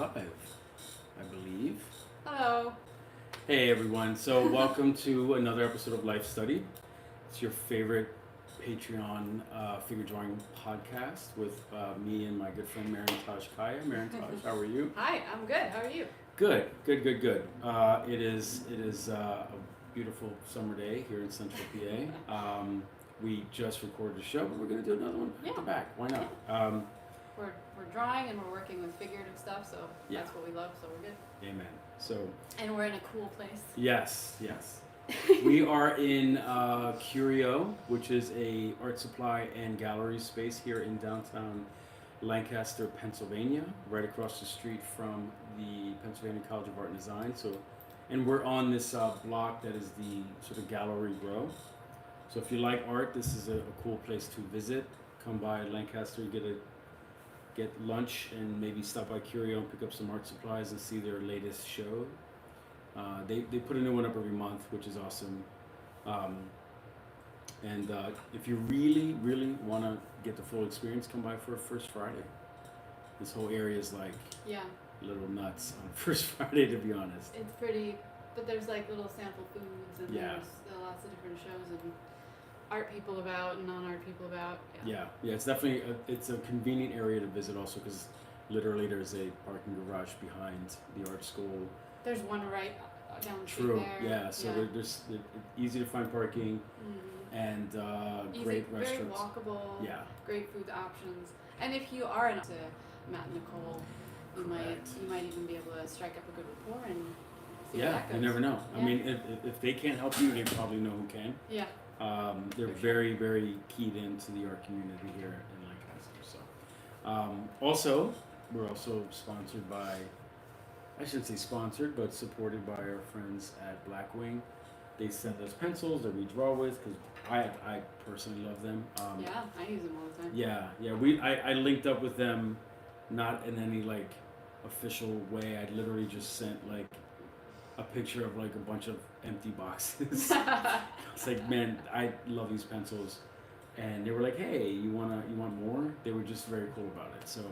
live, I believe. Hello. Hey everyone, so welcome to another episode of Life Study. It's your favorite Patreon figure drawing podcast with me and my good friend Mairin-tajCaya. Mairin-taj, how are you? Hi, I'm good. How are you? Good. It is a beautiful summer day here in Central PA. We just recorded a show, but we're going to do another one back to back. Why not? We're drawing and we're working with figurative stuff, so that's what we love. So we're good. Amen. So. And we're in a cool place. Yes. We are in Curio, which is a art supply and gallery space here in downtown Lancaster, Pennsylvania, right across the street from the Pennsylvania College of Art and Design. So, and we're on this block that is the sort of gallery row. So if you like art, this is a cool place to visit. Come by Lancaster, get lunch, and maybe stop by Curio and pick up some art supplies and see their latest show. They put a new one up every month, which is awesome. And if you really want to get the full experience, come by for First Friday. This whole area is like a little nuts on First Friday, to be honest. It's pretty, but there's like little sample foods and there's lots of different shows and art people about and non-art people about. Yeah. It's definitely it's a convenient area to visit also because literally there's a parking garage behind the art school. There's one right down the street there. Yeah. So there's easy to find parking. And great restaurants. Very walkable. Yeah. Great food options. And if you are into Matt and Nicole, you might even be able to strike up a good rapport and see where that goes. You never know. I mean, if they can't help you, they probably know who can. Yeah. They're very, very keyed into the art community here in Lancaster. So, also, we're also sponsored by, I shouldn't say sponsored, but supported by our friends at Blackwing. They send us pencils that we draw with because I personally love them. I use them all the time. I linked up with them, not in any like official way. I literally just sent like a picture of like a bunch of empty boxes. It's like, man, I love these pencils, and they were like, hey, you want more? They were just very cool about it. So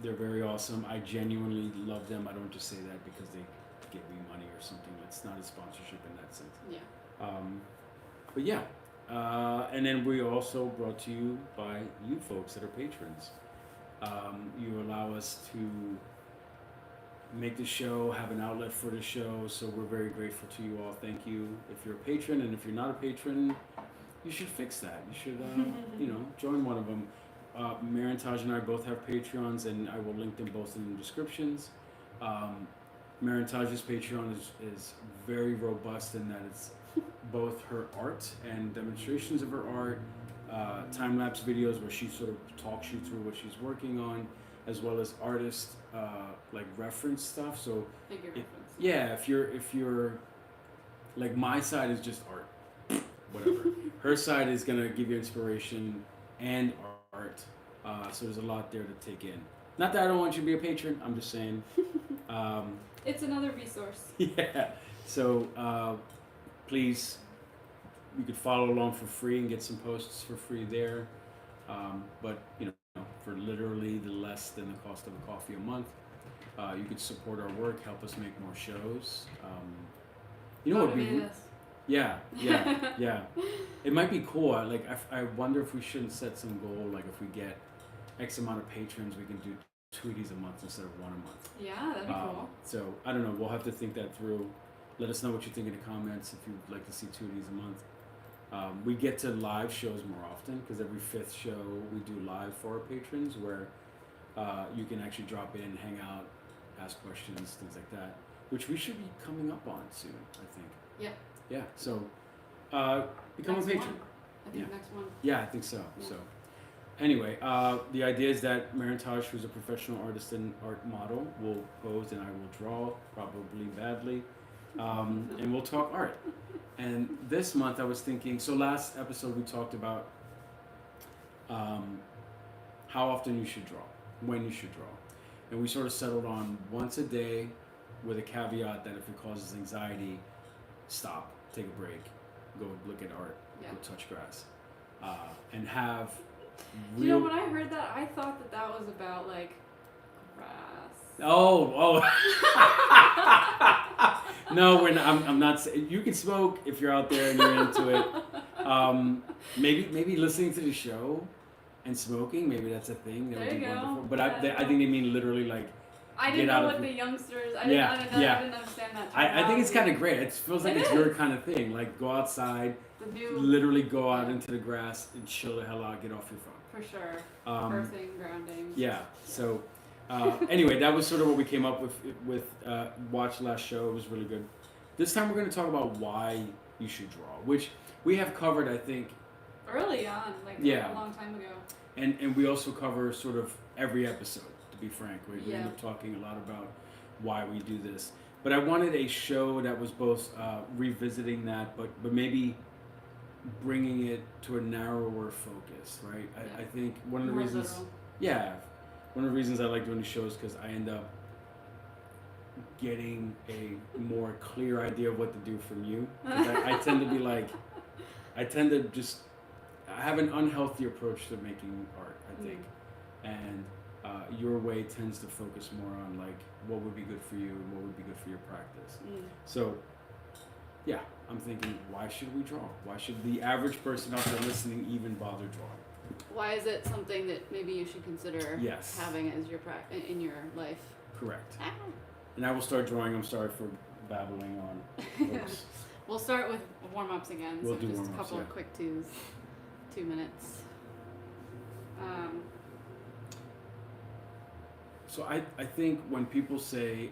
they're very awesome. I genuinely love them. I don't just say that because they give me money or something. It's not a sponsorship in that sense. And then we also brought to you by you folks that are patrons. You allow us to make the show, have an outlet for the show, so we're very grateful to you all. Thank you. If you're a patron, and if you're not a patron, you should fix that. You should, join one of them. Mairin-taj and I both have Patreons, and I will link them both in the descriptions. Mairin-taj's Patreon is very robust in that it's both her art and demonstrations of her art, time-lapse videos where she sort of talks you through what she's working on, as well as artist like reference stuff. So if you're like, my side is just art, whatever. Her side is gonna give you inspiration and art. So there's a lot there to take in. Not that I don't want you to be a patron. I'm just saying. It's another resource. So please, you could follow along for free and get some posts for free there. But for literally the less than the cost of a coffee a month, you could support our work, help us make more shows. Yeah. It might be cool. I wonder if we shouldn't set some goal. Like if we get X amount of patrons, we can do 2 of these a month instead of 1 a month. Yeah, that'd be cool. So I don't know. We'll have to think that through. Let us know what you think in the comments if you'd like to see 2 of these a month. We get to live shows more often because every 5th show we do live for our patrons where you can actually drop in, hang out, ask questions, things like that, which we should be coming up on soon, I think. Yeah. So become a patron. I think next one. Yeah, I think so. Yeah. So anyway, the idea is that Mairin-taj, who's a professional artist and art model, will pose and I will draw, probably badly. And we'll talk art. And this month I was thinking, so last episode we talked about how often you should draw, when you should draw. And we sort of settled on once a day with a caveat that if it causes anxiety, stop, take a break, go look at art, go touch grass. And have real... when I heard that, I thought that was about like grass Oh. No, we're not, I'm not. You can smoke if you're out there and you're into it. Maybe listening to the show and smoking. Maybe that's a thing. That There would you be go. wonderful. But I think they mean literally like. I Get didn't out know of what it. the youngsters. I Yeah, didn't understand that. I think it's terminology. kind of great. It feels like It it's is. your kind of thing. Like go outside, The new. literally go out into the grass and chill the hell out. Get off your phone. For sure. Um, Earthing, grounding. Yeah. So anyway, that was sort of what we came up with watch last show. It was really good. This time we're going to talk about why you should draw, which we have covered, I think, Early on, like Yeah. a long time ago. and we also cover sort of every episode. To be frank, we Yeah. end up talking a lot about why we do this. But I wanted a show that was both revisiting that, but maybe bringing it to a narrower focus, right? Yeah. I think one of the More reasons. literal. Yeah, one of the reasons I like doing the shows because I end up getting a more clear idea of what to do from you. 'Cause I tend to be like, I tend to just, I have an unhealthy approach to making art, I think. And your way tends to focus more on like what would be good for you and what would be good for your practice. So, yeah, I'm thinking, why should we draw? Why should the average person out there listening even bother drawing? Why is it something that maybe you should consider Yes. having as your in your life? Correct. Ah. And I will start drawing. I'm sorry for babbling on, folks. We'll start with warm-ups again. We'll so do just a warm-ups, couple yeah. of quick 2 minutes. So I think when people say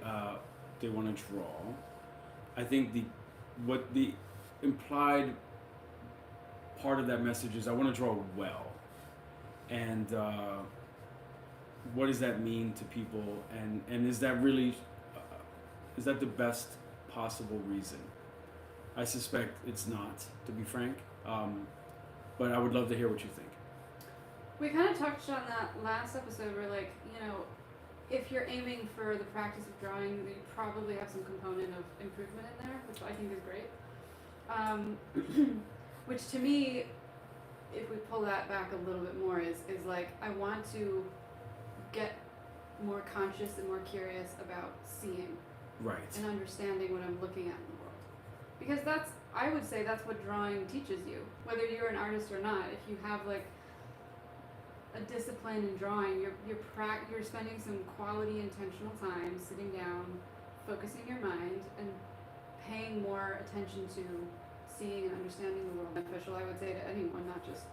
they want to draw, I think what the implied part of that message is I want to draw well. And what does that mean to people? And is that really, is that the best possible reason? I suspect it's not, to be frank. But I would love to hear what you think. We kind of touched on that last episode where, like, you know, if you're aiming for the practice of drawing, you probably have some component of improvement in there, which I think is great. Which to me, if we pull that back a little bit more, is like I want to get more conscious and more curious about seeing Right. and understanding what I'm looking at in the world. Because that's, I would say that's what drawing teaches you. Whether you're an artist or not, if you have like a discipline in drawing, you're spending some quality intentional time sitting down, focusing your mind, and paying more attention to seeing and understanding the world. Beneficial, I would say, to anyone, not just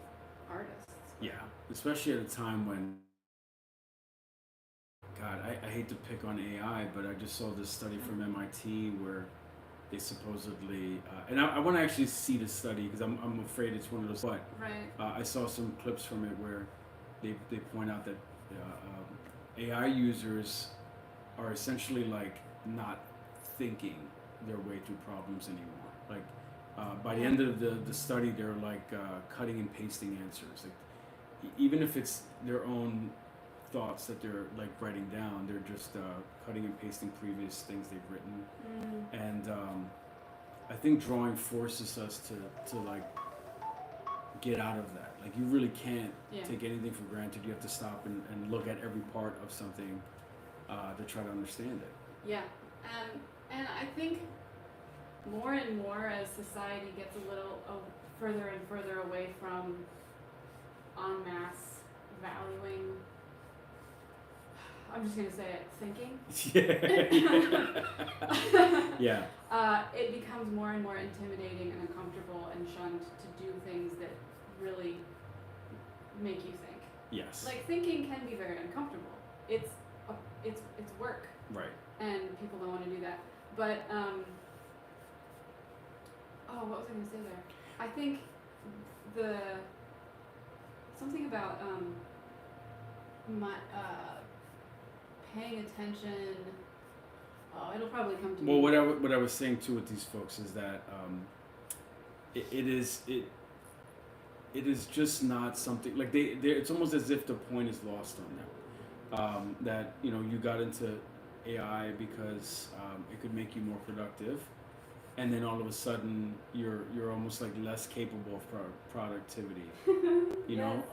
artists. Yeah, especially at a time when, God, I hate to pick on AI, but I just saw this study from MIT where they supposedly, and I want to actually see the study because I'm afraid it's one of those, but Right. I saw some clips from it where they point out that AI users are essentially like not thinking their way through problems anymore. Like by the end of the study, they're like cutting and pasting answers. Like even if it's their own thoughts that they're like writing down, they're just cutting and pasting previous things they've written. And I think drawing forces us to like get out of that. Like you really can't take anything for granted. You have to stop and look at every part of something to try to understand it. Yeah, and I think more and more as society gets a little further and further away from en masse valuing, I'm just gonna say it, thinking. Yeah. It becomes more and more intimidating and uncomfortable and shunned to do things that really make you think. Yes. Like thinking can be very uncomfortable. It's work, Right. and people don't want to do that. But what was I gonna say there? I think something about paying attention. Oh, it'll probably come to me. Well, what I was saying too with these folks is that it is just not something like they it's almost as if the point is lost on them. That you got into AI because it could make you more productive, and then all of a sudden you're almost like less capable of productivity. You know,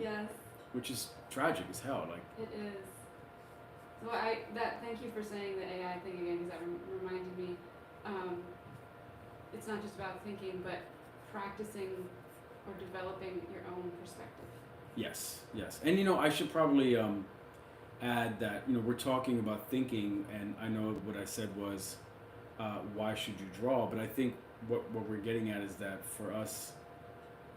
Yes. which is tragic as hell. Like It is. So thank you for saying the AI thing again, because that reminded me. It's not just about thinking, but practicing or developing your own perspective. Yes, yes. And I should probably add that we're talking about thinking, and I know what I said was why should you draw, but I think what we're getting at is that for us,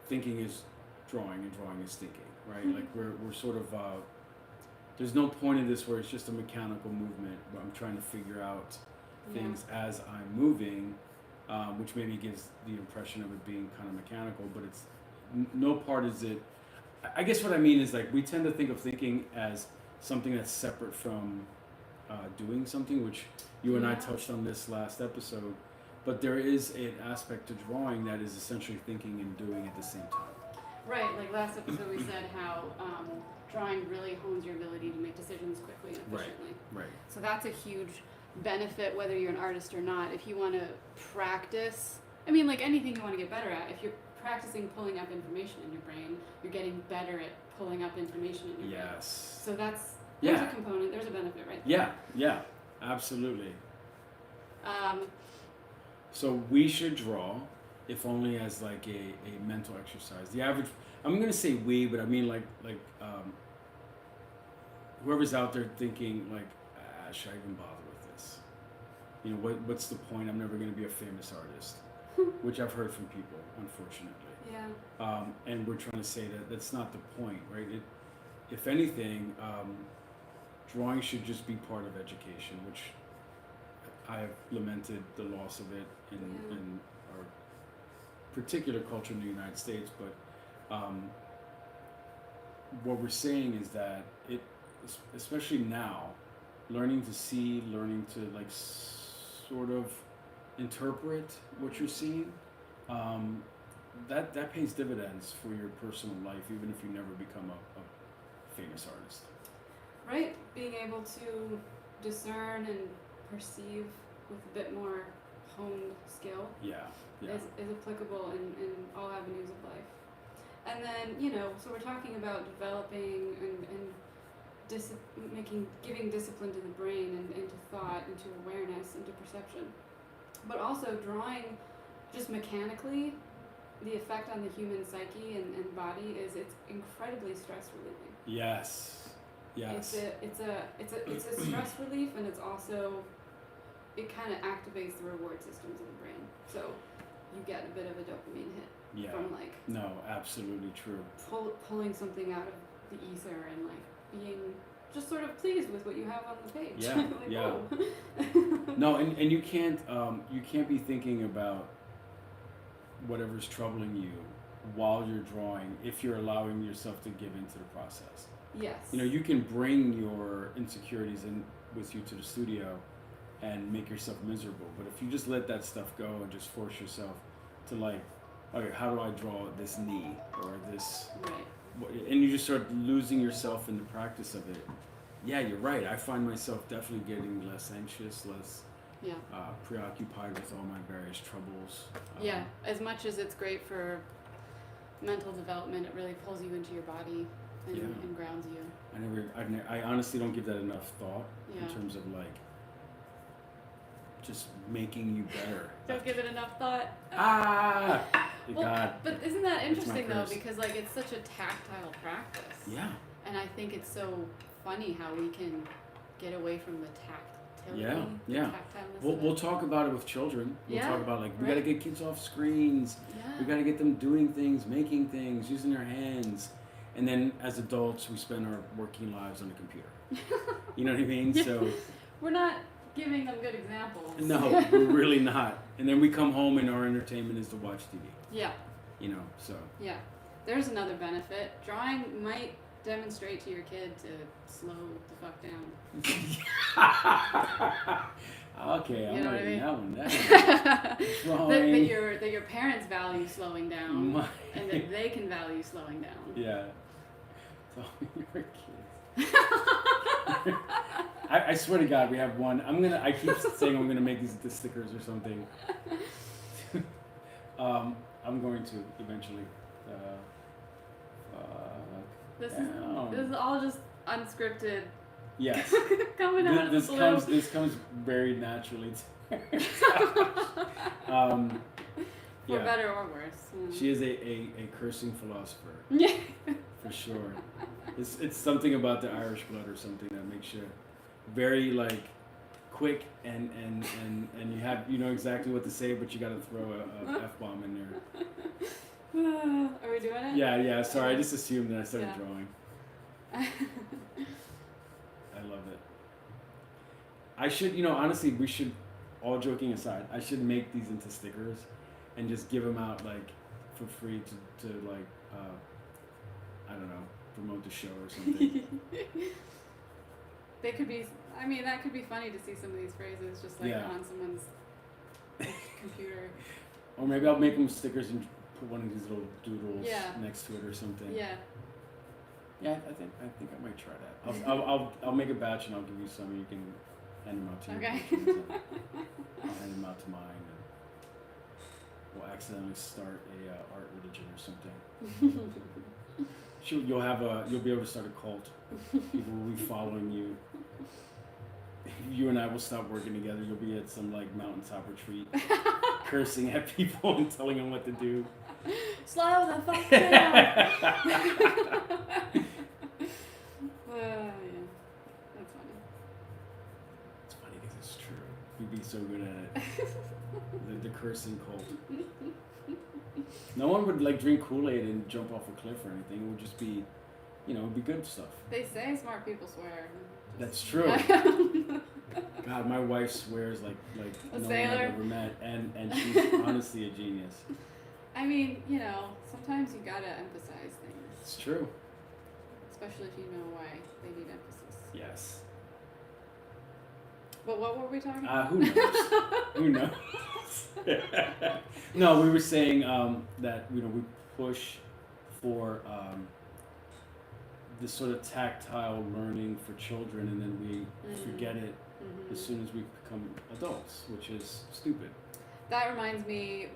thinking is drawing and drawing is thinking, right? Like we're sort of there's no point in this where it's just a mechanical movement where I'm trying to figure out things as I'm moving, which maybe gives the impression of it being kind of mechanical, but it's no part is it. I guess what I mean is like we tend to think of thinking as something that's separate from doing something, which you and I touched on this last episode, but there is an aspect to drawing that is essentially thinking and doing at the same time. Right, like last episode we said how drawing really hones your ability to make decisions quickly and efficiently. Right. So that's a huge benefit whether you're an artist or not. If you want to practice, I mean, like anything you want to get better at, if you're practicing pulling up information in your brain, you're getting better at pulling up information in your brain. Yes. So there's a component, there's a benefit right there. Yeah, absolutely. So we should draw, if only as like a mental exercise. The average, I'm going to say we, but I mean like whoever's out there thinking like, should I even bother with this? What's the point? I'm never going to be a famous artist, which I've heard from people, unfortunately. Yeah. And we're trying to say that that's not the point, right? If anything, drawing should just be part of education, which I have lamented the loss of it in our particular culture in the United States. But what we're saying is that it, especially now, learning to see, learning to like sort of interpret what you're seeing, that pays dividends for your personal life, even if you never become a famous artist. Right, being able to discern and perceive with a bit more honed skill is applicable in all avenues of life. And then, so we're talking about developing and giving discipline to the brain and into thought, into awareness, into perception. But also drawing just mechanically, the effect on the human psyche and body is it's incredibly stress relieving. Yes. It's a stress relief, and it's also, it kind of activates the reward systems in the brain. So you get a bit of a dopamine hit from like. No, absolutely true. Pulling something out of the ether and like being just sort of pleased with what you have on the page. Yeah. Like, Yeah. whoa. No, and you can't be thinking about whatever's troubling you while you're drawing if you're allowing yourself to give into the process. Yes. You can bring your insecurities in with you to the studio and make yourself miserable, but if you just let that stuff go and just force yourself to like, okay, how do I draw this knee or this, and you just start losing yourself in the practice of it. Yeah, you're right. I find myself definitely getting less anxious, less preoccupied with all my various troubles. As much as it's great for mental development, it really pulls you into your body and grounds you. I honestly don't give that enough thought in terms of like just making you better. Don't give it enough thought. God. But isn't that interesting though? Because like it's such a tactile practice. Yeah. And I think it's so funny how we can get away from the tactility. Yeah. We'll talk about it with children. We'll talk about like we gotta get kids off screens. Yeah. We gotta get them doing things, making things, using their hands. And then as adults, we spend our working lives on the computer. You know what I mean? So we're not giving them good examples. No, we're really not. And then we come home and our entertainment is to watch TV. Yeah. So. Yeah. There's another benefit. Drawing might demonstrate to your kid to slow the fuck down. Okay, I'm writing that one down. that your parents value slowing down, and that they can value slowing down. Yeah. Tell me your kids. I swear to God, we have one. I keep saying I'm gonna make these into stickers or something. I'm going to eventually. This is all just unscripted. Yes. Coming out of the blue. This comes very naturally to her. For better or worse. Yeah. She is a cursing philosopher. Yeah. For sure. It's something about the Irish blood or something that makes you very like quick and you know exactly what to say, but you got to throw a F-bomb in there. Are we doing it? Yeah. Sorry, I just assumed that I started Yeah. drawing. I love it. I should, honestly, we should, all joking aside, I should make these into stickers and just give them out like for free to like, I don't know, promote the show or something. They could be. I mean, that could be funny to see some of these phrases just like on someone's computer. Or maybe I'll make them stickers and put one of these little doodles next to it or something. Yeah. Yeah, I think I might try that. I'll make a batch and I'll give you some. And you can hand them out to your patrons. I'll hand them out to mine, and we'll accidentally start a art religion or something. You'll be able to start a cult. People will be following you. You and I will stop working together. You'll be at some like mountaintop retreat, cursing at people and telling them what to do. Slow the fuck down. Yeah, that's funny. It's funny because it's true. You'd be so good at it. The cursing cult. No one would like drink Kool-Aid and jump off a cliff or anything. It would just be, it'd be good stuff. They say smart people swear. That's true. God, my wife swears like a no sailor. one I've ever met, and she's honestly a genius. I mean, sometimes you gotta emphasize things. It's true. Especially if you know why they need emphasis. Yes. But what were we talking about? Who knows? Who knows? No, we were saying that we push for this sort of tactile learning for children, and then we forget it as soon as we become adults, which is stupid. That reminds me,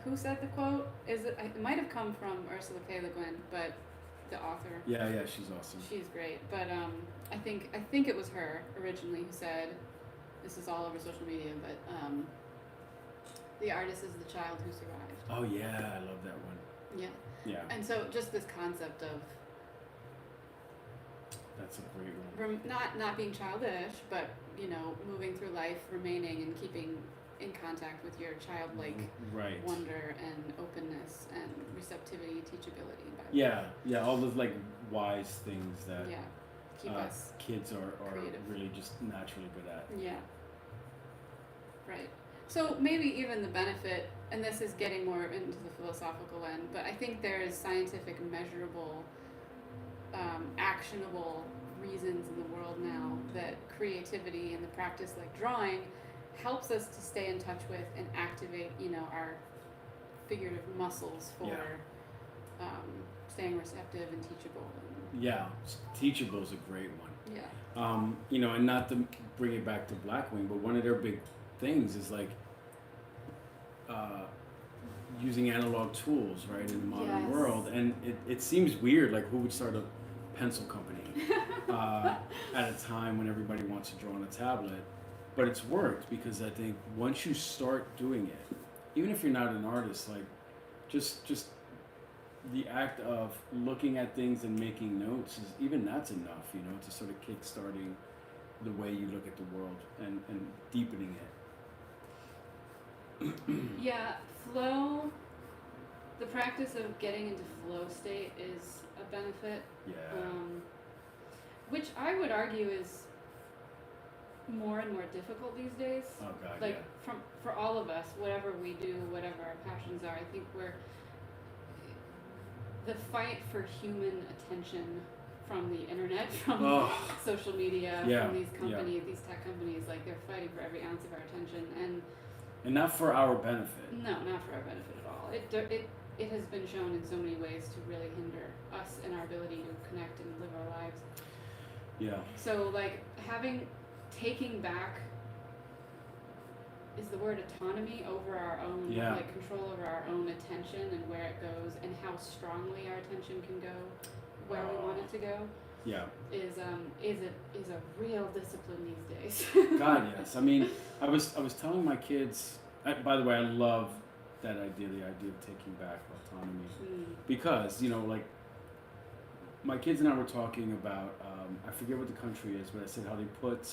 who said the quote? It might have come from Ursula K. Le Guin, but the author. Yeah, she's awesome. She's great, but I think it was her originally who said, this is all over social media, but the artist is the child who survived. Oh yeah, I love that one. Yeah. Yeah. And so just this concept of that's a great one. not being childish, but moving through life, remaining and keeping in contact with your childlike wonder and openness and receptivity, teachability. Yeah, all those like wise things that keep us kids are creative. Really just naturally good at. Yeah. Right. So maybe even the benefit, and this is getting more into the philosophical end, but I think there is scientific, measurable, actionable reasons in the world now that creativity and the practice like drawing helps us to stay in touch with and activate, our figurative muscles for staying receptive and teachable. Teachable is a great one. Yeah. And not to bring it back to Blackwing, but one of their big things is like using analog tools, right, in the modern world. And it seems weird, like who would start a pencil company at a time when everybody wants to draw on a tablet? But it's worked because I think once you start doing it, even if you're not an artist, like just the act of looking at things and making notes that's enough, to sort of kickstarting the way you look at the world and deepening it. Yeah, flow, the practice of getting into flow state is a benefit. Yeah. Which I would argue is more and more difficult these days. Oh God, like for all of us, whatever we do, whatever our passions are, I think the fight for human attention from the internet, from social media, from these companies, these tech companies, like they're fighting for every ounce of our attention, and not for our benefit. No, not for our benefit at all. It has been shown in so many ways to really hinder us and our ability to connect and live our lives. Yeah. So like taking back is the word autonomy over our own, like control over our own attention and where it goes and how strongly our attention can go where we want it to go. Yeah. is a real discipline these days. God, yes. I mean, I was telling my kids. By the way, I love that idea, the idea of taking back autonomy, because like my kids and I were talking about. I forget what the country is, but I said how they put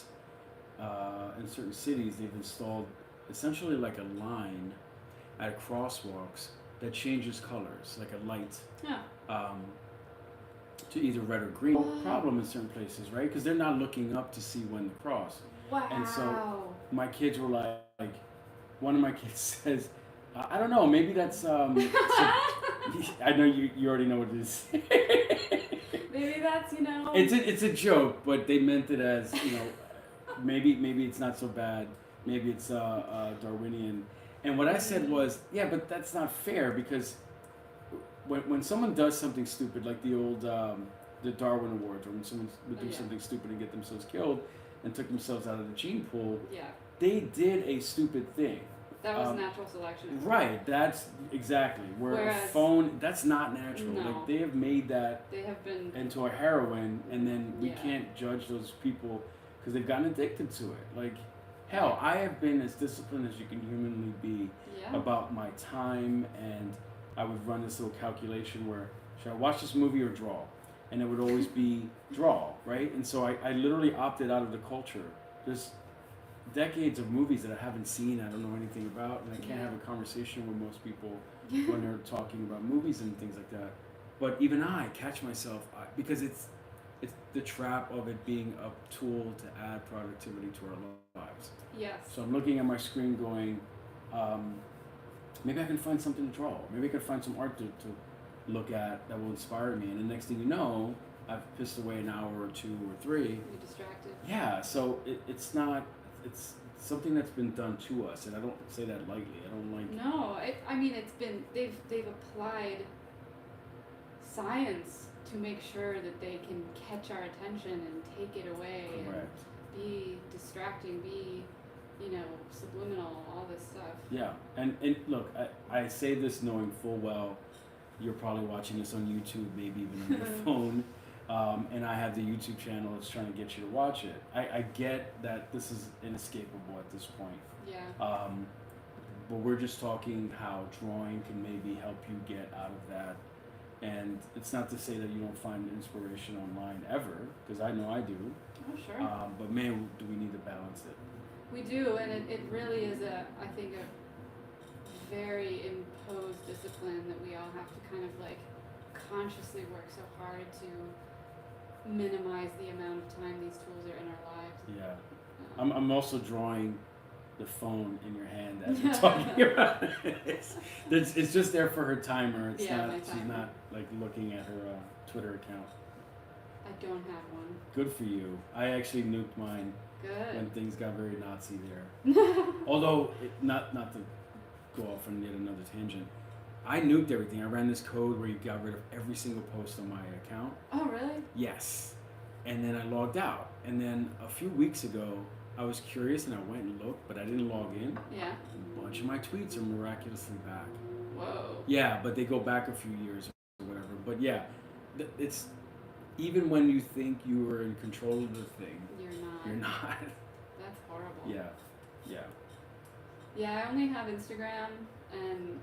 in certain cities they've installed essentially like a line at crosswalks that changes colors, like a light. Yeah. To either red or green. Problem in certain places, right? Because they're not looking up to see when to cross. Wow. And so my kids were like one of my kids says, I don't know, maybe that's I know you already know what it is. Maybe that's It's a joke, but they meant it as maybe it's not so bad. Maybe it's Darwinian. And what I said was, yeah, but that's not fair, because when someone does something stupid, like the old the Darwin Awards, or when someone would do something stupid and get themselves killed and took themselves out of the gene pool, they did a stupid thing. That was natural selection. Right, that's exactly. Whereas a phone, that's not natural. No. Like, they have made that they have been into a heroin, and then we can't judge those people because they've gotten addicted to it. Like, hell, I have been as disciplined as you can humanly be about my time, and I would run this little calculation where, should I watch this movie or draw? And it would always be draw, right? And so I literally opted out of the culture. There's decades of movies that I haven't seen, I don't know anything about, and I can't have a conversation with most people when they're talking about movies and things like that. But even I catch myself, because it's the trap of it being a tool to add productivity to our lives. Yes. So I'm looking at my screen going, maybe I can find something to draw. Maybe I can find some art to look at that will inspire me. And the next thing you know, I've pissed away an hour or two or three. You're distracted. Yeah, so it's something that's been done to us, and I don't say that lightly. I don't like. No, I mean it's been they've applied science to make sure that they can catch our attention and take it away. Correct. And be distracting, be subliminal, all this stuff. Yeah, and look, I say this knowing full well you're probably watching this on YouTube, maybe even on your phone, and I have the YouTube channel that's trying to get you to watch it. I get that this is inescapable at this point. Yeah. But we're just talking how drawing can maybe help you get out of that. And it's not to say that you don't find inspiration online ever, because I know I do. Oh, sure. But man, do we need to balance it. We do, and it really is I think a very imposed discipline that we all have to kind of like consciously work so hard to minimize the amount of time these tools are in our lives. Yeah. I'm also drawing the phone in your hand as we're talking about it. It's just there for her timer. It's not. She's not like looking at her Twitter account. I don't have one. Good for you. I actually nuked mine. Good. When things got very Nazi there. Although, not to go off on yet another tangent, I nuked everything. I ran this code where you got rid of every single post on my account. Oh, really? Yes. And then I logged out. And then a few weeks ago, I was curious and I went and looked, but I didn't log in. Yeah. A bunch of my tweets are miraculously back. Whoa. Yeah, but they go back a few years or whatever. But yeah, it's even when you think you are in control of the thing, you're not. That's horrible. Yeah. Yeah. Yeah, I only have Instagram, and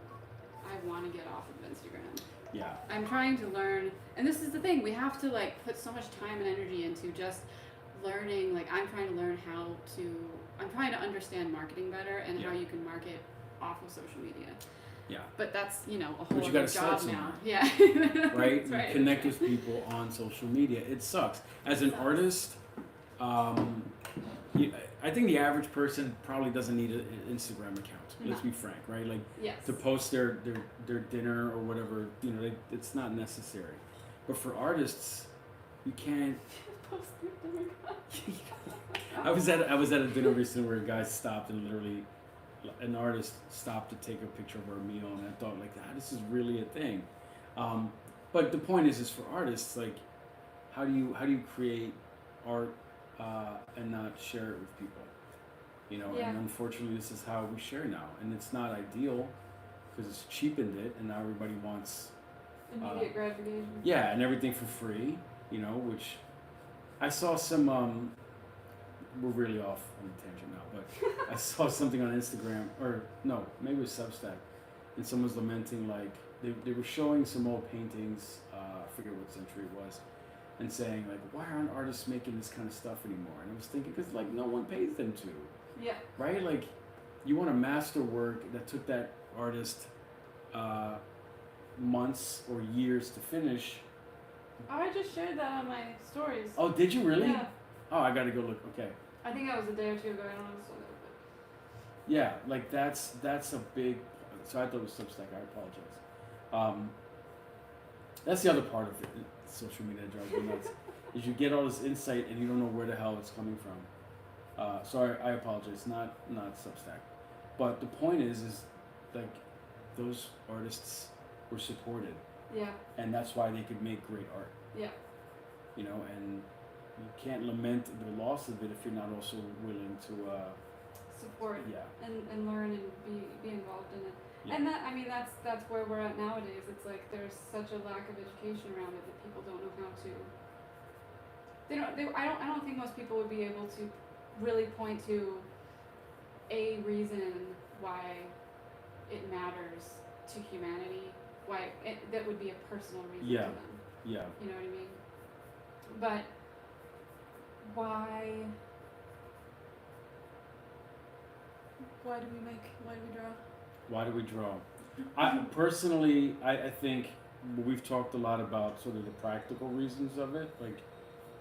I want to get off of Instagram. Yeah. I'm trying to learn, and this is the thing, we have to like put so much time and energy into just learning. Like, I'm trying to learn I'm trying to understand marketing better and how you can market off of social media. Yeah. But that's, a whole you other job now. Yeah. Right? Right. You connect with people on social media. It sucks. As an artist, I think the average person probably doesn't need an Instagram account. Let's be frank, right? Like, to post their dinner or whatever, it's not necessary. But for artists, you can't. Post their dinner. I was at a dinner recently where a guy stopped and literally, an artist stopped to take a picture of our meal, and I thought, like, this is really a thing. But the point is for artists, like, how do you create art and not share it with people? And unfortunately, this is how we share now, and it's not ideal because it's cheapened it, and now everybody wants immediate gratification. Yeah, and everything for free, which I saw some. We're really off on a tangent now, but I saw something on Instagram, or no, maybe it was Substack, and someone's lamenting like they were showing some old paintings. I forget what century it was, and saying like, why aren't artists making this kind of stuff anymore? And I was thinking, because like no one pays them to, Yeah. right? Like, you want a master work that took that artist months or years to finish. Oh, I just shared that on my stories. Oh, did you really? Yeah. Oh, I gotta go look. Okay. I think that was a day or two ago. I don't know if it's still there, Yeah, like that's a big. So I thought it was Substack. I apologize. That's the other part of it. Social media drives me nuts. Is you get all this insight and you don't know where the hell it's coming from. Sorry, I apologize. Not Substack, but the point is like those artists were supported, but yeah. and that's why they could make great art. Yeah. You know, and you can't lament the loss of it if you're not also willing to. Support. Yeah. And learn and be involved in it. Yeah. And that, I mean, that's where we're at nowadays. It's like there's such a lack of education around it that people don't know how to. I don't think most people would be able to really point to a reason why it matters to humanity. Why that would be a personal reason Yeah. to them. Yeah. You know what I mean? But why do we draw? Why do we draw? I personally, I think we've talked a lot about sort of the practical reasons of it, like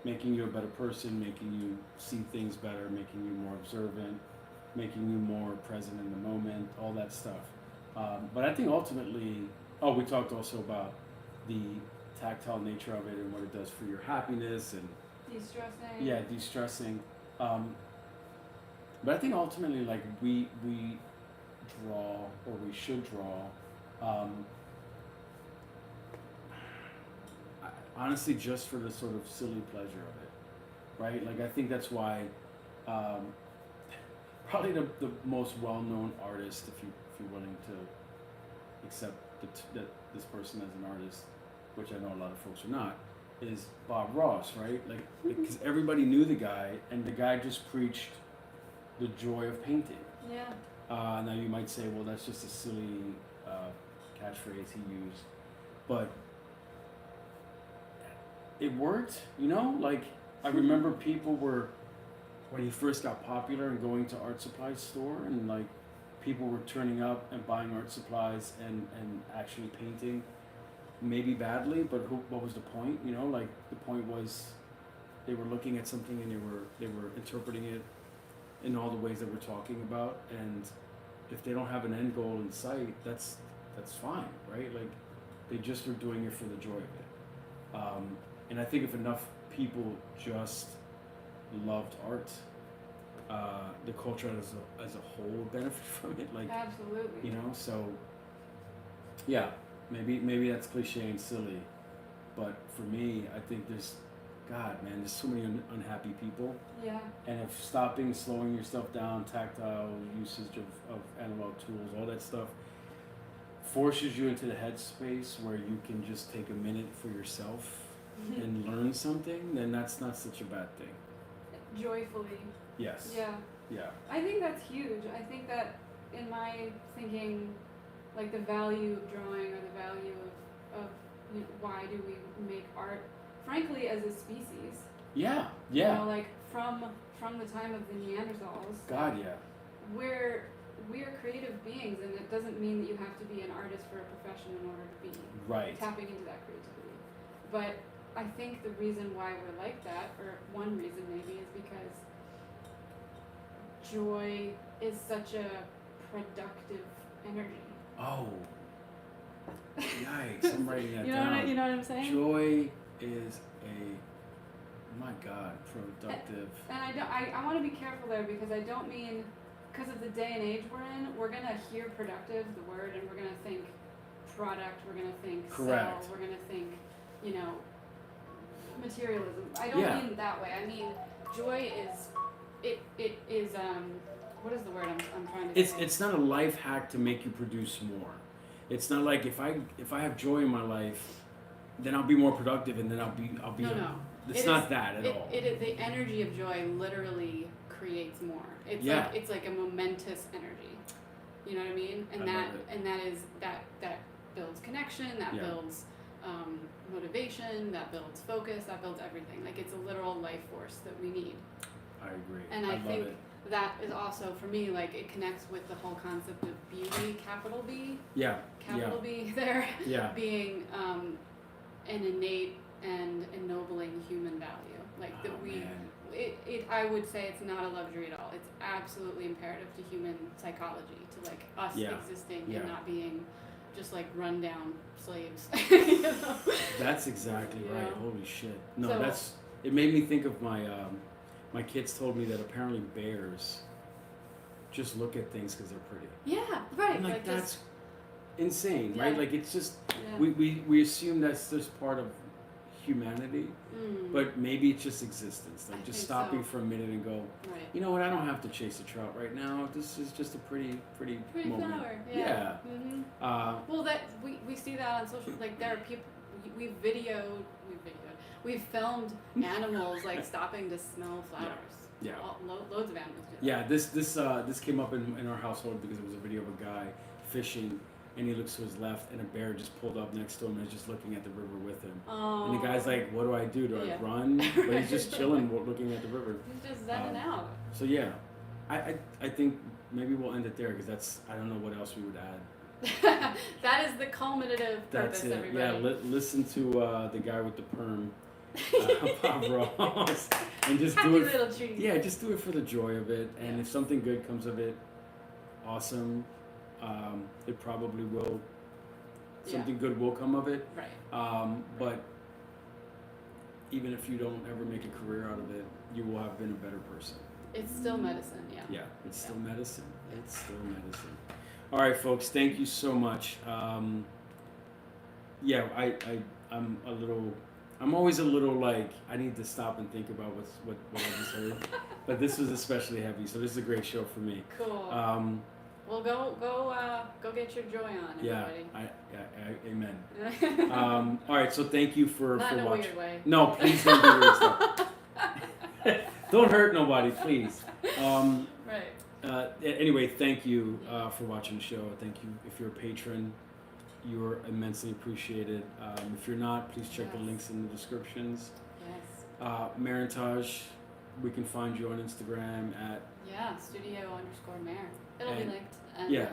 making you a better person, making you see things better, making you more observant, making you more present in the moment, all that stuff. But I think ultimately, we talked also about the tactile nature of it and what it does for your happiness and De-stressing. yeah, de-stressing. But I think ultimately, like we draw, or we should draw, honestly, just for the sort of silly pleasure of it, right? Like I think that's why, probably the most well-known artist, if you're willing to accept that this person as an artist, which I know a lot of folks are not, is Bob Ross, right? Like because everybody knew the guy, and the guy just preached the joy of painting. Yeah. Now you might say, well, that's just a silly catchphrase he used, but it worked, you know? Like, I remember people were, when he first got popular and going to art supply store, and like, people were turning up and buying art supplies and actually painting, maybe badly, but what was the point, you know? Like, the point was they were looking at something and they were interpreting it in all the ways that we're talking about, and if they don't have an end goal in sight, that's fine, right? Like, they just are doing it for the joy of it. And I think if enough people just loved art, the culture as a whole would benefit from it. Like, absolutely. you know, so yeah, maybe that's cliche and silly, but for me, I think God, man, there's so many unhappy people. Yeah. And if stopping, slowing yourself down, tactile usage of analog tools, all that stuff, forces you into the headspace where you can just take a minute for yourself and learn something, then that's not such a bad thing. Joyfully. Yes. Yeah. Yeah. I think that's huge. I think that in my thinking, like the value of drawing or the value of you know, why do we make art, frankly, as a species. Yeah. You Yeah. know, like from the time of the Neanderthals. God, yeah. We're creative beings, and it doesn't mean that you have to be an artist for a profession in order to be Right. tapping into that creativity. But I think the reason why we're like that, or one reason maybe, is because joy is such a productive energy. Oh. Yikes! I'm writing that You know down. you know what I'm saying? Joy is my God, productive. And I want to be careful there, because I don't mean, because of the day and age we're in, we're gonna hear productive, the word, and we're gonna think product, we're gonna think Correct. sell, we're gonna think, you know, materialism. I don't Yeah. mean that way. I mean joy is it is what is the word I'm trying to say? It's not a life hack to make you produce more. It's not like if I have joy in my life, then I'll be more productive, and then I'll be No. it's not that at all. The energy of joy literally creates more. It's Yeah. like it's like a momentous energy. You know what I mean? And that builds connection. That Yeah. builds motivation. That builds focus. That builds everything. Like it's a literal life force that we need. I agree. And I I love think it. that is also for me like it connects with the whole concept of beauty, capital B, Yeah. capital B there, Yeah. being an innate and ennobling human value. Like that we. Man. I would say it's not a luxury at all. It's absolutely imperative to human psychology, to like us Yeah. existing Yeah. and not being just like run down slaves. You know? That's exactly You right. know? Holy shit. No, So- that's. It made me think of my kids told me that apparently bears just look at things because they're pretty. Yeah, right. I'm like, that's just, insane, Yeah. right? Like it's just yeah. we assume that's just part of humanity, Mm, but maybe it's just existence. Like I just think stopping so. for a minute and go, right. you know what? I don't have to chase a trout right now. This is just a pretty Pretty moment. flower. Yeah. Yeah. Mm-hmm. Uh, Well, we see that on social. Like there are people. We've filmed animals like stopping to smell flowers. Yeah. Loads of animals do that. yeah. This came up in our household because it was a video of a guy fishing. And he looks to his left, and a bear just pulled up next to him and is just looking at the river with him. Oh. And the guy's like, "What do I do? Do I Yeah. run?" But he's just chilling, looking at the river. He's just zenning out. So yeah, I think maybe we'll end it there because that's I don't know what else we would add. That is the culminative That's purpose, it. everybody. Yeah, listen to the guy with the perm, Bob Ross, and just Happy do it. little trees. Yeah, just do it for the joy of it, and Yeah. if something good comes of it, awesome. It probably will. Something good will come of it. Right. But even if you don't ever make a career out of it, you will have been a better person. It's still medicine, yeah. Yeah, it's still medicine. It's still medicine. All right, folks. Thank you so much. Yeah, I'm always a little like I need to stop and think about what I just heard. But this was especially heavy, so this is a great show for me. Cool. Well, go get your joy on, Yeah, everybody. amen. All right, so thank you for Not in a watching. weird way. No, please don't do weird stuff. Don't hurt nobody, please. Right. Anyway, thank you for watching the show. Thank you. If you're a patron, you're immensely appreciated. If you're not, please check the Yes. links in the descriptions. Yes. Mairin-taj, we can find you on Instagram at Yeah. Studio_Mair. It'll be And- linked. And, yeah.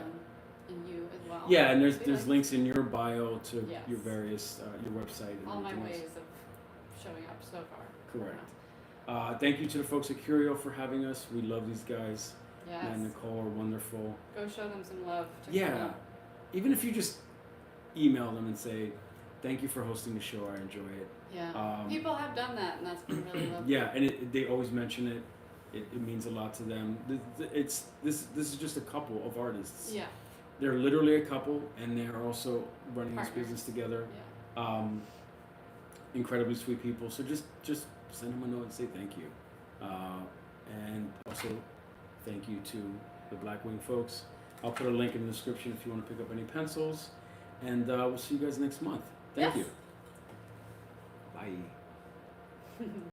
and you as well. yeah, and It'll be there's linked. links in your bio to Yes. your various your website and All my everything else. ways of showing up so far. Correct. Thank you to the folks at Curio for having us. We love these guys. Yes. Matt and Nicole are wonderful. Go show them some love. Check them Yeah, out. even if you just email them and say, "Thank you for hosting the show. I enjoy it." Yeah. People have done that, and that's been really lovely. Yeah, and they always mention it. It means a lot to them. This is just a couple of artists. Yeah. They're literally a couple, and they're also running this Partners. business together. Yeah. Incredibly sweet people. So just send them a note and say thank you. And also thank you to the Blackwing folks. I'll put a link in the description if you want to pick up any pencils. And we'll see you guys next month. Thank Yes. you. Bye.